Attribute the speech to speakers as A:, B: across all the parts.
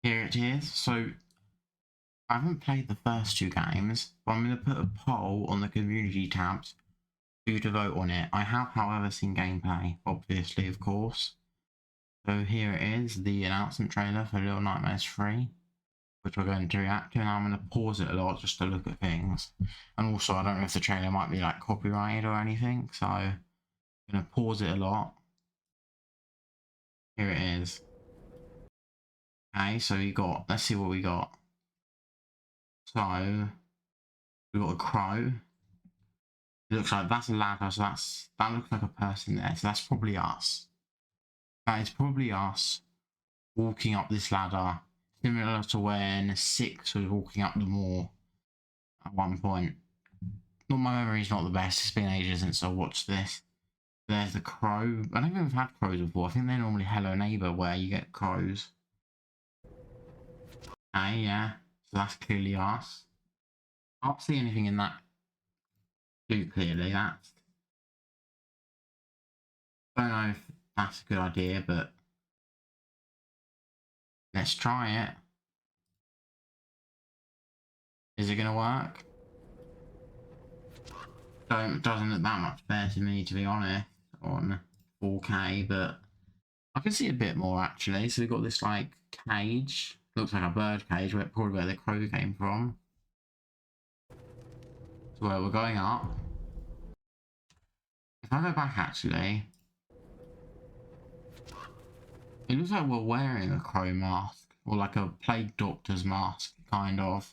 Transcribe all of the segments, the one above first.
A: Here it is. So I haven't played the first two games, but I'm going to put a poll on the community tabs for you to vote on it. I have, however, seen gameplay, obviously, of course. So here it is, the announcement trailer for Little Nightmares 3, which we're going to react to, and I'm going to pause it a lot just to look at things. And also, I don't know if the trailer might be like copyrighted or anything, so I'm going to pause it a lot. Here it is. Okay, so let's see what we got. So, we got a crow. It looks like that's a ladder, so that looks like a person there, so that's probably us. That is probably us walking up this ladder, similar to when 6 was walking up the moor at one point. Not my memory's not the best, it's been ages since I watched this. There's the crow. I don't think we've had crows before. I think they're normally Hello Neighbor where you get crows. Okay, yeah. So that's clearly us. I can't see anything in that too clearly. I don't know if that's a good idea, but let's try it. Is it gonna work? Doesn't look that much better to me, to be honest, on 4K, but I can see a bit more actually. So we've got this like cage, looks like a bird cage, probably where the crow came from. So where we're going up. If I go back actually, it looks like we're wearing a crow mask, or like a plague doctor's mask, kind of.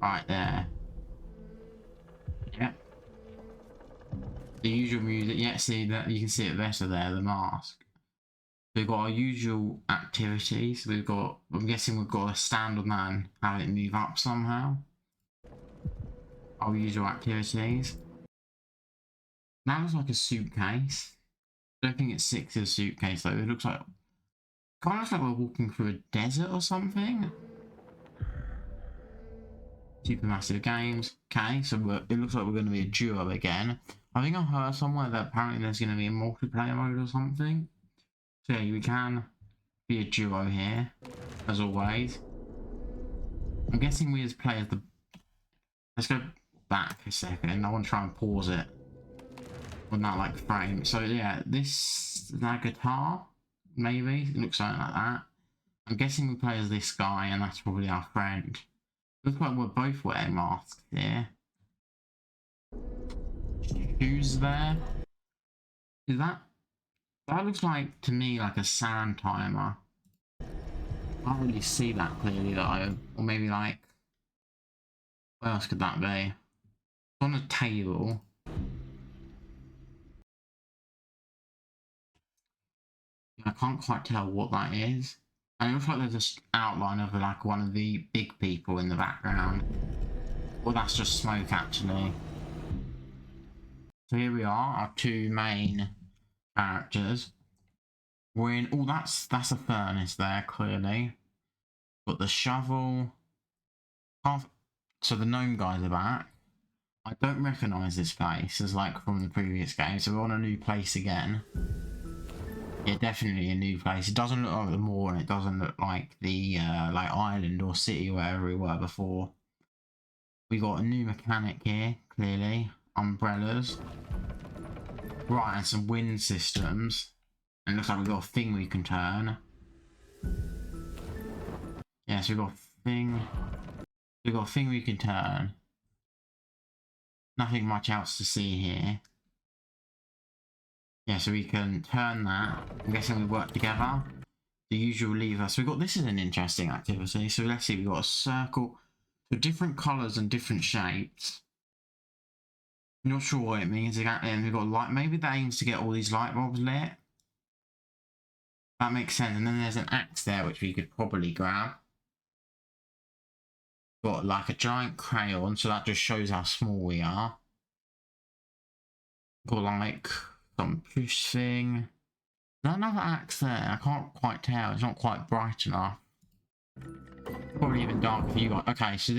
A: Right there. Yep. The usual music, yeah, see that you can see it better there, the mask. We've got our usual activities. I'm guessing we've got to stand on that and have it move up somehow. Our usual activities. That looks like a suitcase. I don't think it's 6's suitcase though. It looks like, kind of looks like we're walking through a desert or something. Supermassive Games. Okay, so it looks like we're going to be a duo again. I think I heard somewhere that apparently there's going to be a multiplayer mode or something. So yeah, we can be a duo here, as always. I'm guessing we just play as the... Let's go back a second. I want to try and pause it on that like frame. So yeah, this is that guitar, maybe. It looks something like that. I'm guessing we play as this guy, and that's probably our friend. Looks like we're both wearing masks here. Who's there? Is that looks like to me like a sand timer. I can't really see that clearly though. Or maybe like, what else could that be? It's on a table. I can't quite tell what that is. And it looks like there's an outline of like one of the big people in the background. Well, that's just smoke actually. So here we are, our two main characters. We're in, oh, that's a furnace there, clearly. Got the shovel. So the gnome guys are back. I don't recognise this place as like from the previous game, so we're on a new place again. Yeah, definitely a new place. It doesn't look like the moor, and it doesn't look like the like island or city wherever we were before. We got a new mechanic here, clearly. Umbrellas. Right, and some wind systems. And it looks like we've got a thing we can turn. Yeah, so we've got a thing. We've got a thing we can turn. Nothing much else to see here. Yeah, so we can turn that. I'm guessing we work together. The usual lever. So this is an interesting activity. So let's see, we've got a circle. So different colours and different shapes. Not sure what it means exactly. And we've got light. Maybe that aims to get all these light bulbs lit. That makes sense. And then there's an axe there, which we could probably grab. Got like a giant crayon, so that just shows how small we are. Got like some push thing. Is there another axe there? I can't quite tell. It's not quite bright enough. Probably even dark for you guys. Okay, so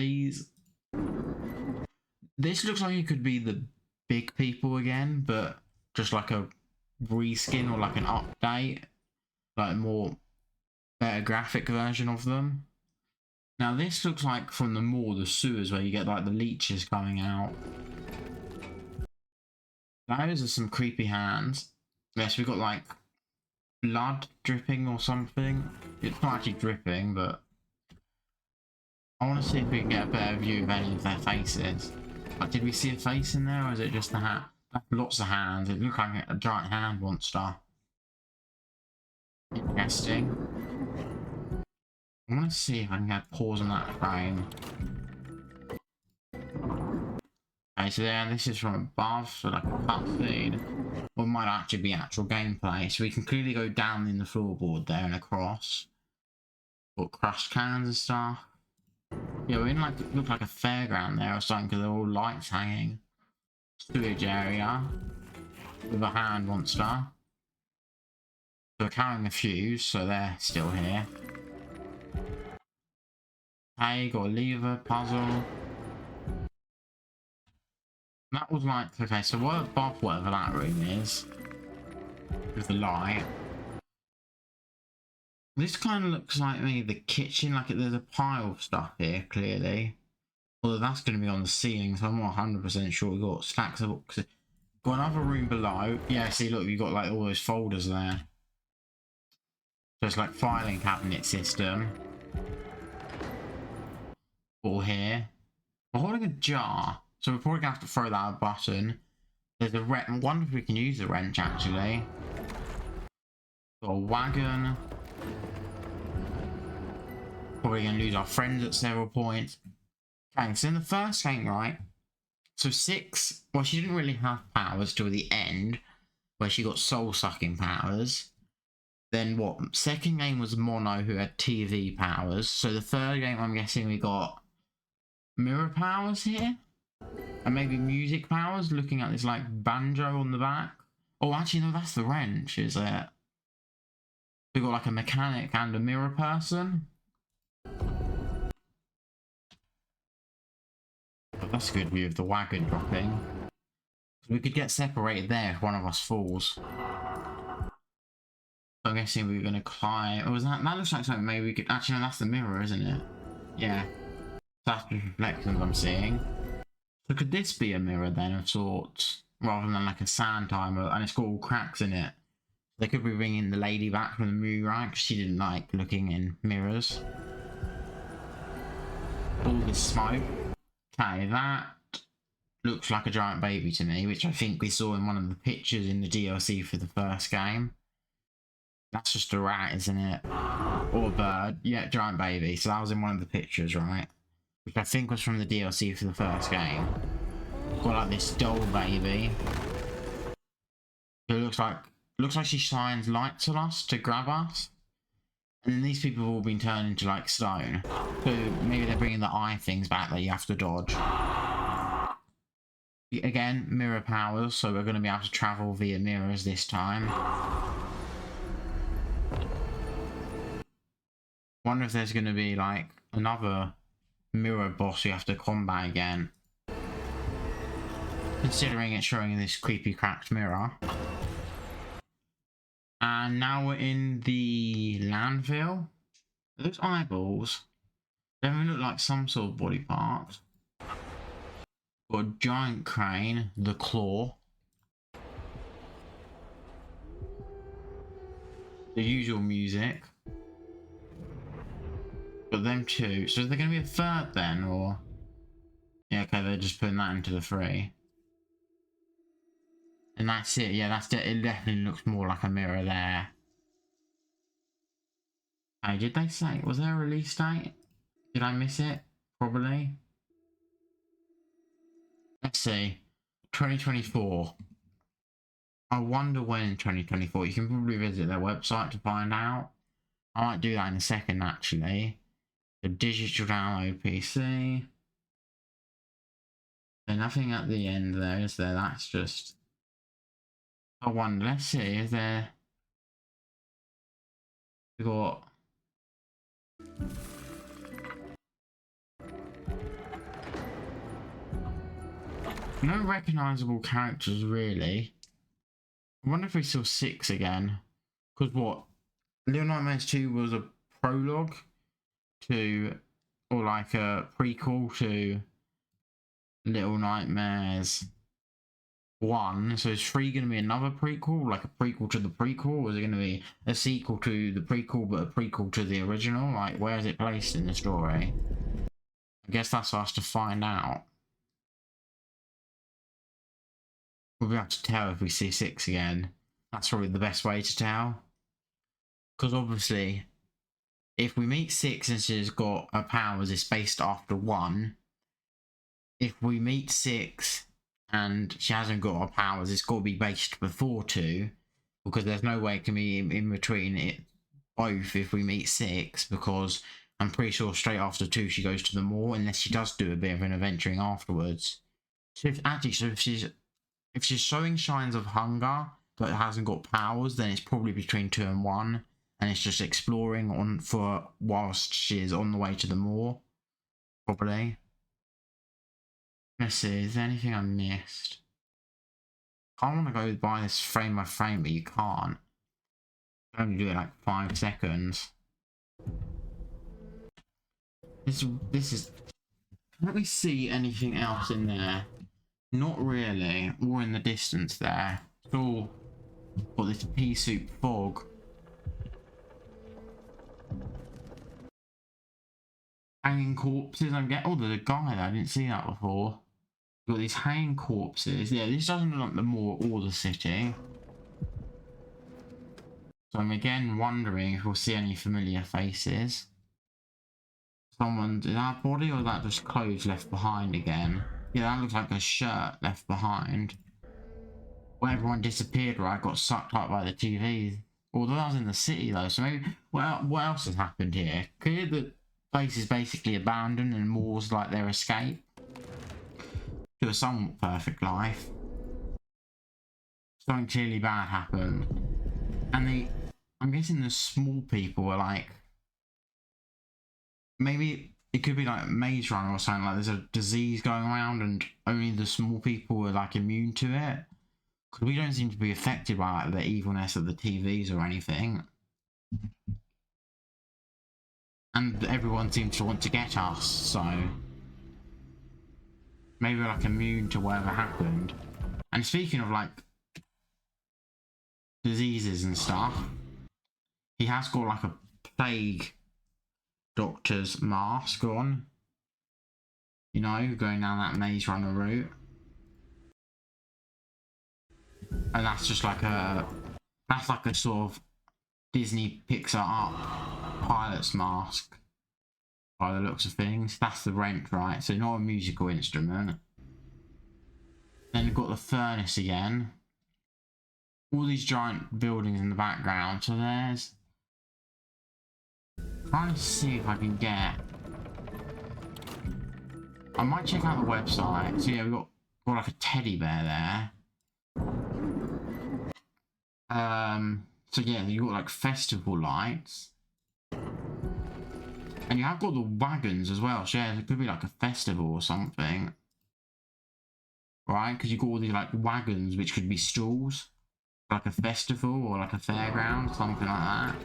A: this looks like it could be the big people again, but just like a reskin or like an update. Like more better graphic version of them. Now this looks like from the mall, the sewers where you get like the leeches coming out. Those are some creepy hands. Yes, we've got like blood dripping or something. It's not actually dripping, but I want to see if we can get a better view of any of their faces. Like, did we see a face in there, or is it just the hand? Lots of hands. It looked like a giant hand monster. Interesting. I want to see if I can get pause on that frame. Okay, so there, this is from above, so like a cutscene. Or it might actually be actual gameplay. So we can clearly go down in the floorboard there and across. Got crushed cans and stuff. Yeah, we're in like, it looked like a fairground there or something because they're all lights hanging. Sewage area. With a hand monster. So we're carrying a fuse, so they're still here. Hey, got a lever, puzzle. That was like, okay, so what above whatever that room is, with the light. This kind of looks like maybe the kitchen, like there's a pile of stuff here, clearly. Although that's going to be on the ceiling, so I'm not 100% sure. We've got stacks of books. Got another room below. Yeah, see, look, you've got like all those folders there. So it's like filing cabinet system. All here. We're holding a jar, so we're probably gonna have to throw that at a button. There's a wrench. I wonder if we can use the wrench actually. Got a wagon. Probably gonna lose our friends at several points. Okay, so in the first game, right? So 6, well, she didn't really have powers till the end, where she got soul-sucking powers. Then what? Second game was Mono, who had TV powers. So the third game, I'm guessing we got mirror powers here, and maybe music powers. Looking at this like banjo on the back. Oh, actually, no, that's the wrench, is it? We got like a mechanic and a mirror person. But that's a good view of the wagon dropping. So we could get separated there if one of us falls. So I'm guessing we were going to climb. Oh, was that? That looks like something maybe we could. Actually, no, that's the mirror, isn't it? Yeah. That's the reflections I'm seeing. So could this be a mirror then of sorts? Rather than like a sand timer, and it's got all cracks in it. They could be bringing the lady back from the movie, right? Because she didn't like looking in mirrors. All this smoke. Okay, that looks like a giant baby to me, which I think we saw in one of the pictures in the DLC for the first game. That's just a rat, isn't it? Or a bird. Yeah, giant baby. So that was in one of the pictures, right? Which I think was from the DLC for the first game. Got like this doll baby. It looks like she shines lights on us to grab us. And then these people have all been turned into like stone. So maybe they're bringing the eye things back that you have to dodge. Again, mirror powers, so we're going to be able to travel via mirrors this time. Wonder if there's going to be like another mirror boss you have to combat again. Considering it's showing this creepy cracked mirror. And now we're in the landfill. Those eyeballs definitely look like some sort of body part. Got a giant crane, the claw. The usual music. Got them two. So is there going to be a third then, or? Yeah, okay, they're just putting that into the 3. And that's it. Yeah, it definitely looks more like a mirror there. Hey, did they say, was there a release date? Did I miss it? Probably. Let's see. 2024. I wonder when in 2024. You can probably visit their website to find out. I might do that in a second, actually. The digital download PC. There's nothing at the end there, is there? That's just... I wonder, let's see, is there... We got... No recognisable characters, really. I wonder if we saw 6 again. Because what? Little Nightmares 2 was a prologue to, or like a prequel to Little Nightmares 1. So is 3 going to be another prequel, like a prequel to the prequel, or is it going to be a sequel to the prequel but a prequel to the original? Like, where is it placed in the story? I guess that's for us to find out. We'll be able to tell if we see 6 again. That's probably the best way to tell. Because obviously, if we meet 6 and she's got her powers, it's based after 1. If we meet 6 and she hasn't got her powers, it's got to be based before 2. Because there's no way it can be in between it both if we meet 6. Because I'm pretty sure straight after 2 she goes to the mall, unless she does do a bit of an adventuring afterwards. So if she's showing signs of hunger but hasn't got powers, then it's probably between 2 and 1, and it's just exploring on for whilst she is on the way to the mall, probably. Let's see, is there anything I missed? I want to go by this frame by frame, but you can't. You can only do it like 5 seconds. This is. Can't we see anything else in there? Not really. Or in the distance there. It's all got this pea soup fog. Hanging corpses. Oh, there's a guy there. I didn't see that before. Got these hanging corpses. Yeah, this doesn't look like the mall or the city. So I'm again wondering if we'll see any familiar faces. Is that a body or is that just clothes left behind again? Yeah, that looks like a shirt left behind. Where everyone disappeared, right? Got sucked up by the TV. Although that was in the city though, so maybe what else has happened here? Clear the place is basically abandoned and more's like their escape to a somewhat perfect life. Something clearly bad happened. And I'm guessing the small people are like, maybe it could be like Maze Runner or something, like there's a disease going around and only the small people are like immune to it. Because we don't seem to be affected by like the evilness of the TVs or anything. And everyone seems to want to get us, so maybe we're like immune to whatever happened. And speaking of like diseases and stuff, he has got like a plague doctor's mask on, you know, going down that Maze Runner route. And that's just like that's like a sort of Disney Pixar up pilot's mask by the looks of things. That's the wrench, right? So not a musical instrument. Then you've got the furnace again. All these giant buildings in the background. So there's, trying to see if I can get, I might check out the website. So yeah, we've got like a teddy bear there. So yeah, you got like festival lights, and you have got the wagons as well. So yeah, it could be like a festival or something, right? Because you got all these like wagons, which could be stalls, like a festival or like a fairground, something like that.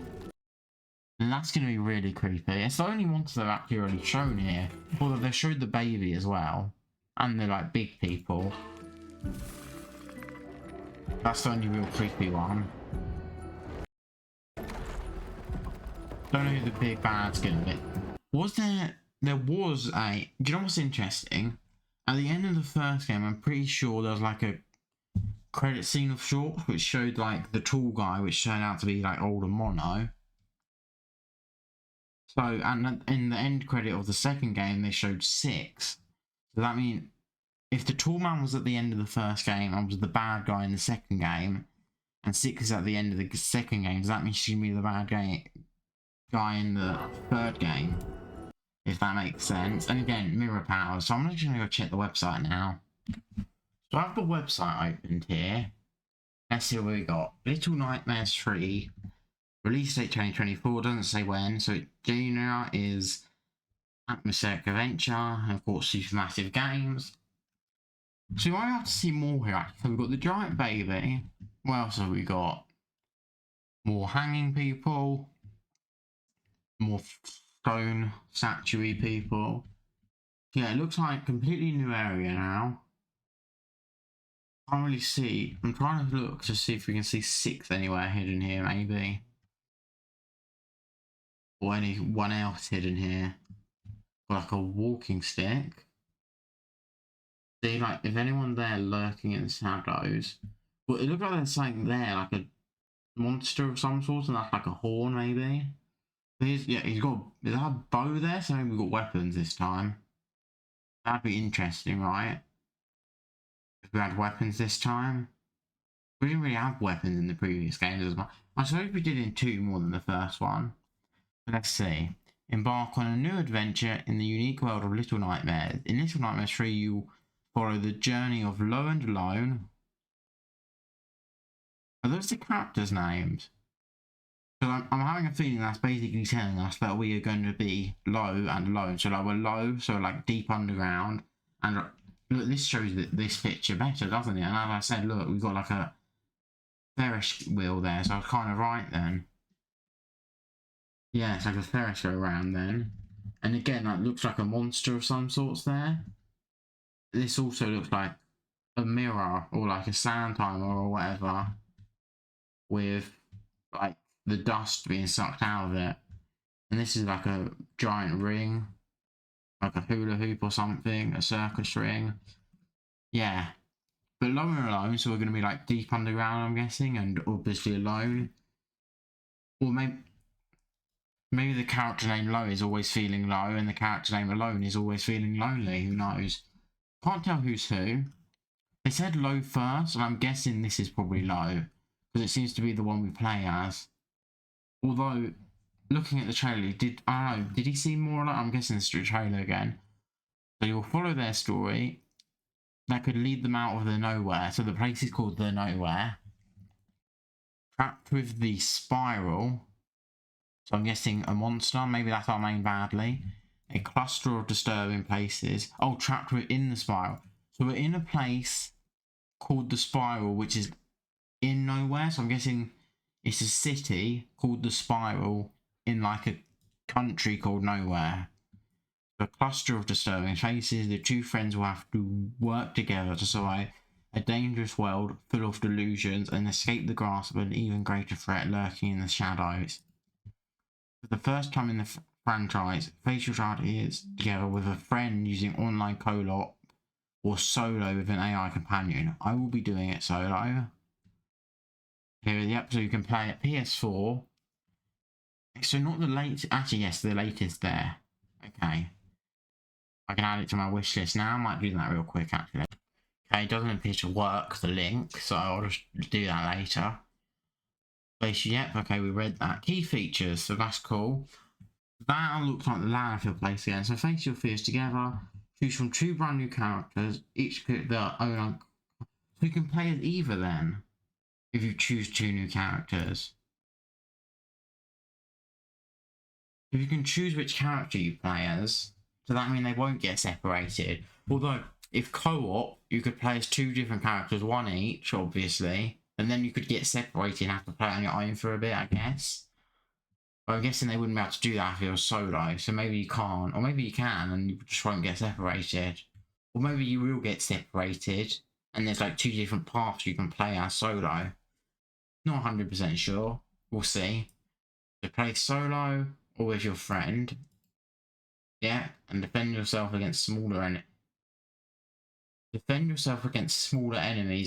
A: And that's gonna be really creepy. It's the only monster they've actually already shown here. Although they showed the baby as well, and the like big people. That's the only real creepy one. Don't know who the big bad's gonna be. There was a, do you know what's interesting? At the end of the first game, I'm pretty sure there was like a credit scene of shorts which showed like the tall guy, which turned out to be like older Mono. So, and in the end credit of the second game, they showed 6. So that means if the tall man was at the end of the first game and was the bad guy in the second game, and 6 is at the end of the second game, does that mean she's gonna be the bad guy in the third game? If that makes sense. And again, mirror powers. So I'm just gonna go check the website now. So I have the website opened here. Let's see what we got. Little Nightmares 3. Release date 2024, doesn't say when. So genre is atmospheric adventure, and of course Supermassive Games. So I have to see more here actually. So we've got the giant baby. What else have we got? More hanging people. more stone statue-y people. Yeah, it looks like a completely new area now. Can't really see. I'm trying to look to see if we can see 6 anywhere hidden here, maybe. Or anyone else hidden here. Like a walking stick. See, like, if anyone there lurking in the shadows. Well, it looks like there's something there, like a monster of some sort, and that's like a horn, maybe. He's got. Is that a bow there? So maybe we've got weapons this time. That'd be interesting, right? If we had weapons this time. We didn't really have weapons in the previous games as much. I suppose we did in 2 more than the first one. But let's see. Embark on a new adventure in the unique world of Little Nightmares. In Little Nightmares 3, you follow the journey of Lo and Lone. Are those the characters' names? So I'm having a feeling that's basically telling us that we are going to be Low and Lone. So like we're low, so like deep underground. And look, this shows this picture better, doesn't it? And as I said, look, we've got like a Ferris wheel there, so I was kind of right then. Yeah, it's like a Ferris go around then. And again, that looks like a monster of some sorts there. This also looks like a mirror or like a sand timer or whatever, with like the dust being sucked out of it. And this is like a giant ring, like a hula hoop or something, a circus ring. Yeah. But Low and Alone, so we're going to be like deep underground, I'm guessing, and obviously alone. Or maybe the character named Low is always feeling low, and the character named Alone is always feeling lonely. Who knows? Can't tell who's who. They said Low first, and I'm guessing this is probably Low, because it seems to be the one we play as. Although, looking at the trailer, I don't know, did he seem more like? I'm guessing it's the trailer again. So you'll follow their story. That could lead them out of the nowhere. So the place is called the Nowhere. Trapped with the Spiral. So I'm guessing a monster. Maybe that's our main badly. A cluster of disturbing places. Oh, trapped within the Spiral. So we're in a place called the Spiral, which is in nowhere. So I'm guessing it's a city called the Spiral in like a country called Nowhere. A cluster of disturbing faces. The 2 friends will have to work together to survive a dangerous world full of delusions and escape the grasp of an even greater threat lurking in the shadows. For the first time in the franchise, face your child is together with a friend using online co-op or solo with an AI companion. I will be doing it solo. Here are the episode you can play at PS4. So not the latest. Actually, yes, the latest there. Okay. I can add it to my wish list now. I might do that real quick, actually. Okay, it doesn't appear to work, the link, so I'll just do that later. Yep, okay, we read that. Key features, so that's cool. That looks like the landfill place again. So face your fears together. Choose from 2 brand new characters, each get their own. So you can play as either then, if you choose 2 new characters. If you can choose which character you play as, so that means they won't get separated. Although, if co-op, you could play as 2 different characters, 1 each, obviously, and then you could get separated and have to play on your own for a bit, I guess. But I'm guessing they wouldn't be able to do that if it was solo, so maybe you can't, or maybe you can and you just won't get separated. Or maybe you will get separated, and there's like 2 different paths you can play as solo. Not 100% sure, we'll see. So play solo, or with your friend. Yeah, and defend yourself against smaller enemies,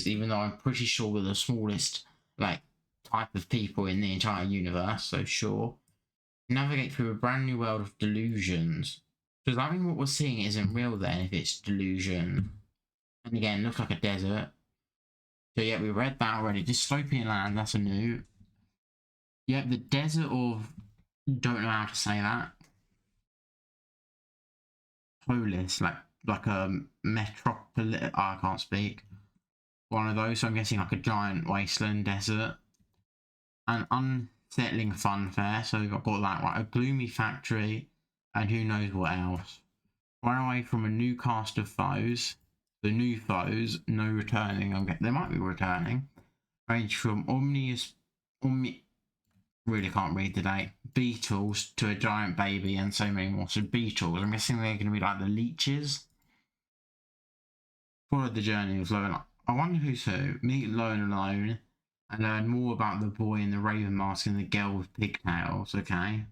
A: even though I'm pretty sure we're the smallest, like, type of people in the entire universe, so sure. Navigate through a brand new world of delusions. Does that mean what we're seeing isn't real then, if it's delusion? And again, looks like a desert. So yeah, we read that already. Dystopian land, that's a new. Yep, the desert of... Don't know how to say that. Polis, like a metropolis. Oh, I can't speak. One of those. So I'm guessing like a giant wasteland desert. An unsettling fun fair. So we've got that right. A gloomy factory, and who knows what else. Run away from a new cast of foes. The new foes, no returning. They might be returning. Range from really can't read the date. Beetles to a giant baby and so many more. So beetles, I'm guessing they're going to be like the leeches. Follow the journey of Lowen. I wonder who's who. Meet Lowen alone and learn more about the boy in the raven mask and the girl with pigtails, okay?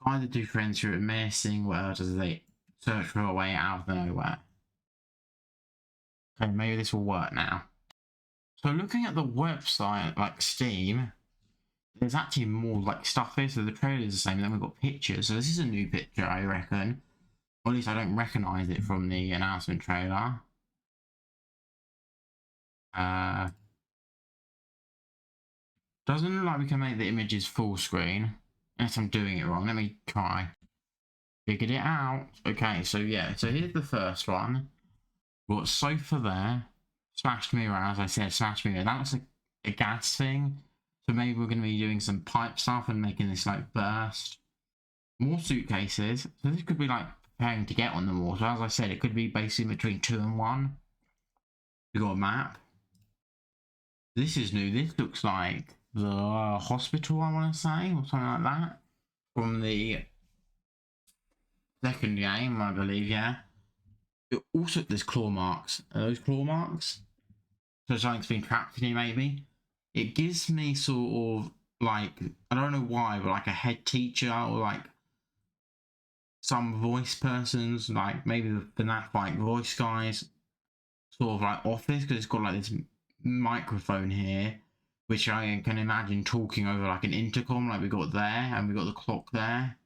A: Guide the two friends through a menacing world as they search for a way out of nowhere. Okay, maybe this will work now. So looking at the website, like Steam, there's actually more like stuff here. So the trailer is the same, then we've got pictures. So this is a new picture, I reckon. Or at least I don't recognise it from the announcement trailer. Doesn't look like we can make the images full screen. Unless I'm doing it wrong. Let me try. Figured it out. Okay, so yeah. So here's the first one. We've got sofa there. Smashed mirror, as I said, smashed mirror. That looks like a gas thing. So maybe we're going to be doing some pipe stuff and making this like burst. More suitcases. So this could be like preparing to get on the wall. So as I said, it could be basically between 2 and 1. We've got a map. This is new. This looks like the hospital, I want to say, or something like that. From the second game, I believe, yeah. It also, there's claw marks. Are those claw marks? So something's been trapped in here, maybe. It gives me sort of like, I don't know why, but like a head teacher or like some voice persons, like maybe the FNAF like voice guys, sort of like office, because it's got like this microphone here, which I can imagine talking over like an intercom, like we got there, and we got the clock there.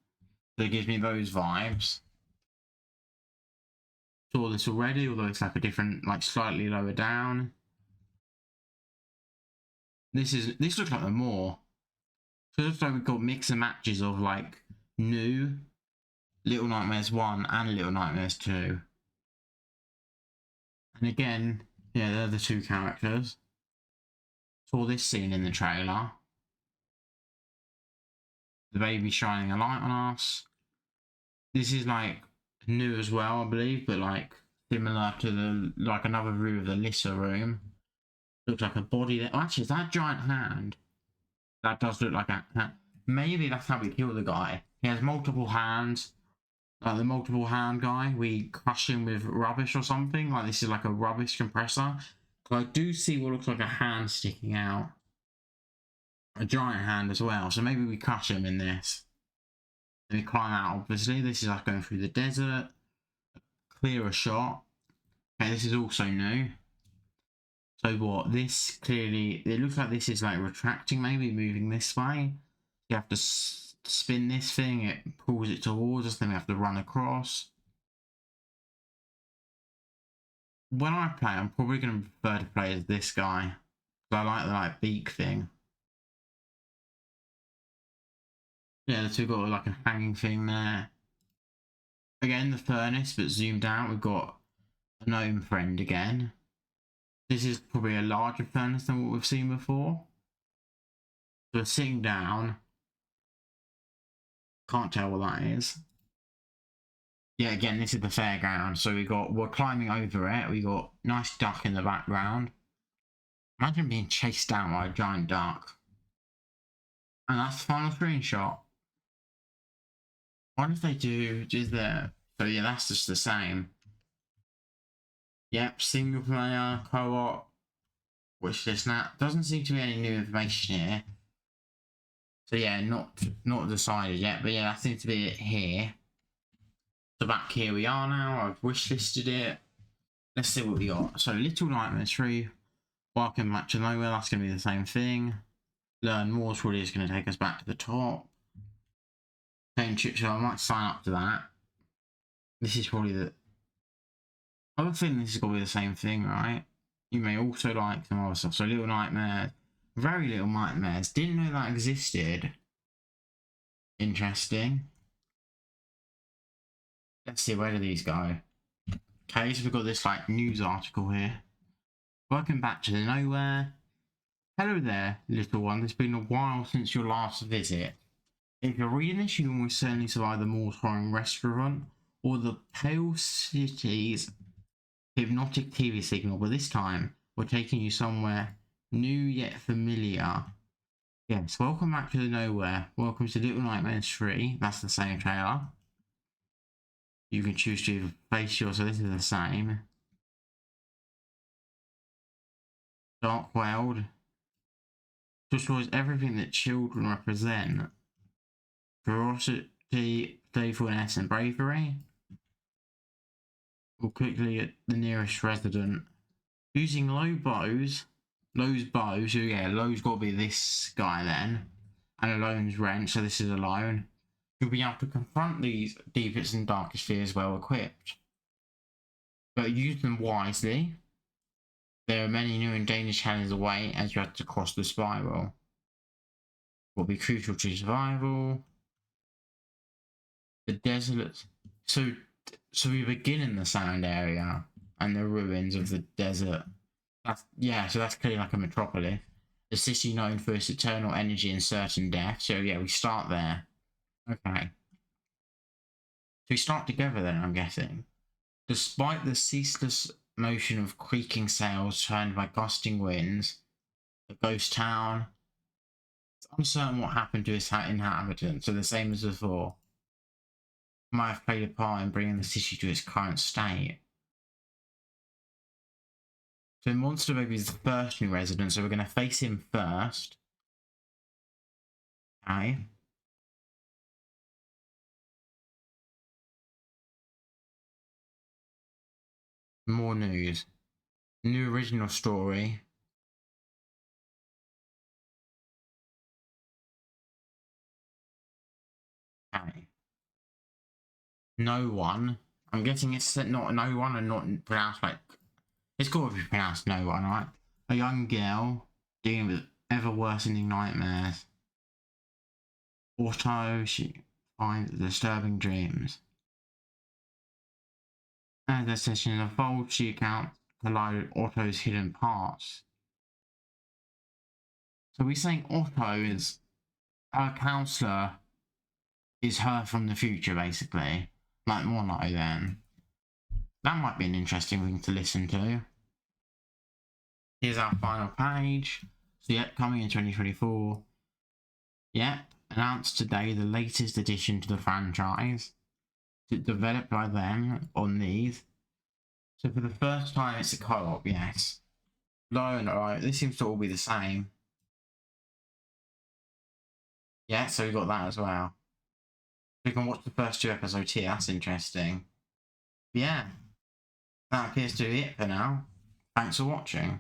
A: So it gives me those vibes. Saw this already, although it's like a different, like slightly lower down. This looks like the more. So it looks like we've got mix and matches of like new Little Nightmares 1 and Little Nightmares 2. And again, yeah, they're the two characters. Saw this scene in the trailer. The baby shining a light on us. This is like new as well, I believe, but like similar to the like another view of the Lissa room. Looks like a body there. Oh, actually, is that a giant hand? That does look like a hand. Maybe that's how we kill the guy. He has multiple hands. Like the multiple hand guy, we crush him with rubbish or something. Like this is like a rubbish compressor. But I do see what looks like a hand sticking out. A giant hand as well. So maybe we crush him in this. And we climb out, obviously. This is like going through the desert. Clearer shot. Okay, this is also new. So what? This clearly, it looks like this is like retracting, maybe moving this way. You have to spin this thing, it pulls it towards us, then we have to run across. When I play, I'm probably going to prefer to play as this guy. Because I like the like beak thing. Yeah, so we've got like a hanging thing there. Again, the furnace, but zoomed out, we've got a gnome friend again. This is probably a larger furnace than what we've seen before. So we're sitting down. Can't tell what that is. Yeah, again, this is the fairground. So we're climbing over it. We got nice duck in the background. Imagine being chased down by a giant duck. And that's the final screenshot. What if they do? Is there? So yeah, that's just the same. Yep, single player, co-op, wish list. Now doesn't seem to be any new information here. So yeah, not decided yet, but yeah, that seems to be it here. So back here we are now. I've wish listed it. Let's see what we got. So Little Nightmares 3, Welcome Back to Nowhere. That's going to be the same thing. Learn More is probably just going to take us back to the top. Paint chip, so I might sign up to that. This is probably the. I would think this is going to be the same thing, right? You may also like some other stuff. So Little Nightmares, Very Little Nightmares. Didn't know that existed. Interesting. Let's see, where do these go? Okay, so we've got this like news article here. Welcome back to the Nowhere. Hello there, little one. It's been a while since your last visit. If you're reading this, you almost certainly survive the Mortoring restaurant or the Pale City's hypnotic TV signal, but this time we're taking you somewhere new yet familiar. Yes, welcome back to the Nowhere. Welcome to Little Nightmares 3. That's the same trailer. You can choose to face yours, so this is the same. Dark World destroys everything that children represent. Ferocity, playfulness, and bravery. Will quickly get the nearest resident. Using Lowe's bows, so yeah, Lowe's got to be this guy then. And Alone's wrench, so this is Alone. You'll be able to confront these deepest and darkest fears well equipped. But use them wisely. There are many new and dangerous challenges away as you have to cross the spiral. Will be crucial to survival. The desolate. So we begin in the sand area and the ruins of the desert. So that's clearly like a metropolis. The city known for its eternal energy and certain death. So yeah, we start there. Okay. So we start together then, I'm guessing. Despite the ceaseless motion of creaking sails turned by gusting winds, a ghost town. It's uncertain what happened to its inhabitants, so the same as before. Might have played a part in bringing the city to its current state. So Monster Baby is the first new resident, so we're going to face him first. Okay. More news. New original story. Okay. No one. I'm guessing it's not no one and not pronounced like... It's got to be pronounced no one, right? A young girl dealing with ever worsening nightmares. Otto, she finds disturbing dreams. As the session unfolds, she accounts collide with Otto's hidden parts. So we're saying Otto is our counselor, is her from the future, basically. Like Mono then. That might be an interesting thing to listen to. Here's our final page. So yeah, coming in 2024. Yep, announced today the latest addition to the franchise. Developed by them on these. So for the first time it's a co-op, yes. No, right, this seems to all be the same. Yeah, so we got that as well. We can watch the first 2 episodes here, that's interesting. Yeah, that appears to be it for now. Thanks for watching.